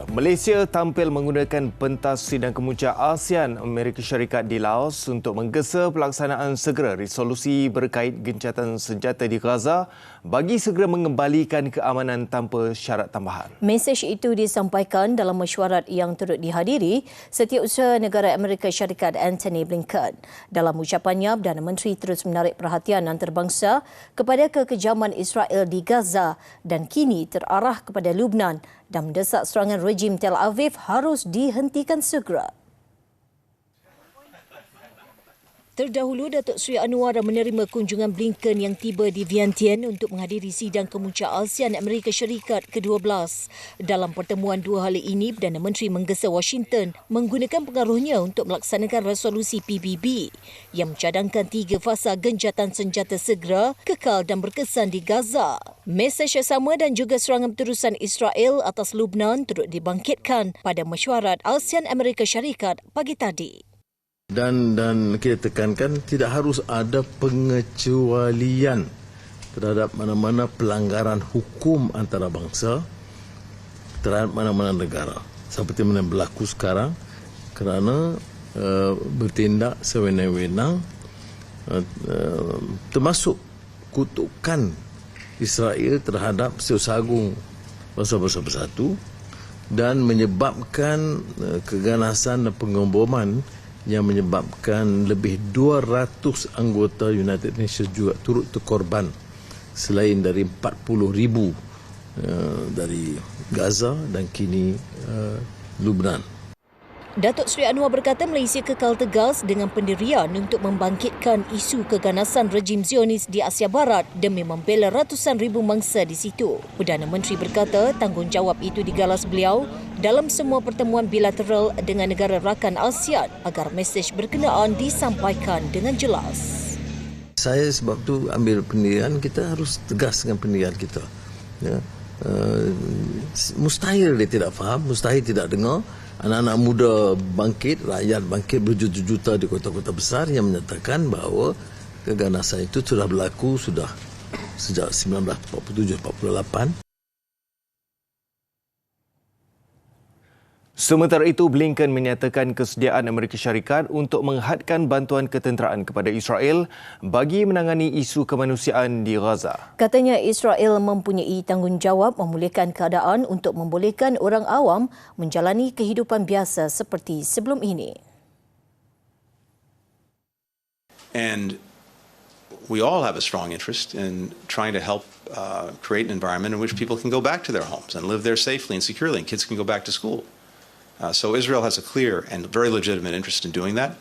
Malaysia tampil menggunakan pentas sidang kemuncak ASEAN Amerika Syarikat di Laos untuk menggesa pelaksanaan segera resolusi berkait gencatan senjata di Gaza bagi segera mengembalikan keamanan tanpa syarat tambahan. Mesej itu disampaikan dalam mesyuarat yang turut dihadiri Setiausaha Negara Amerika Syarikat Antony Blinken. Dalam ucapannya, Perdana Menteri terus menarik perhatian antarabangsa kepada kekejaman Israel di Gaza dan kini terarah kepada Lubnan dan mendesak serangan rejim Tel Aviv harus dihentikan segera. Terdahulu, Datuk Seri Anwar menerima kunjungan Blinken yang tiba di Vientiane untuk menghadiri sidang kemuncak ASEAN Amerika Syarikat ke-12. Dalam pertemuan dua hari ini, Perdana Menteri menggesa Washington menggunakan pengaruhnya untuk melaksanakan resolusi PBB yang mencadangkan 3 fasa gencatan senjata segera, kekal dan berkesan di Gaza. Mesej yang sama dan juga serangan berterusan Israel atas Lubnan turut dibangkitkan pada mesyuarat ASEAN Amerika Syarikat pagi tadi. Dan kita tekankan tidak harus ada pengecualian terhadap mana-mana pelanggaran hukum antarabangsa terhadap mana-mana negara seperti mana berlaku sekarang kerana bertindak sewenang-wenang termasuk kutukan Israel terhadap Setiausaha Agung Bangsa-Bangsa Bersatu dan menyebabkan keganasan dan pengeboman yang menyebabkan lebih 200 anggota United Nations juga turut terkorban selain dari 40,000 dari Gaza dan kini Lubnan. Datuk Seri Anwar berkata Malaysia kekal tegas dengan pendirian untuk membangkitkan isu keganasan rejim Zionis di Asia Barat demi membela ratusan ribu mangsa di situ. Perdana Menteri berkata tanggungjawab itu digalas beliau dalam semua pertemuan bilateral dengan negara rakan ASEAN agar mesej berkenaan disampaikan dengan jelas. Saya sebab tu ambil pendirian, kita harus tegas dengan pendirian kita. Ya. Mustahil dia tidak faham, mustahil tidak dengar. Anak-anak muda bangkit, rakyat bangkit berjuta-juta di kota-kota besar yang menyatakan bahawa keganasan itu sudah berlaku sudah sejak 1947-48. Sementara itu, Blinken menyatakan kesediaan Amerika Syarikat untuk menghadkan bantuan ketenteraan kepada Israel bagi menangani isu kemanusiaan di Gaza. Katanya Israel mempunyai tanggungjawab memulihkan keadaan untuk membolehkan orang awam menjalani kehidupan biasa seperti sebelum ini. And we all have a strong interest in trying to help create an environment in which people can go back to their homes and live there safely and securely, and kids can go back to school. So Israel has a clear and very legitimate interest in doing that.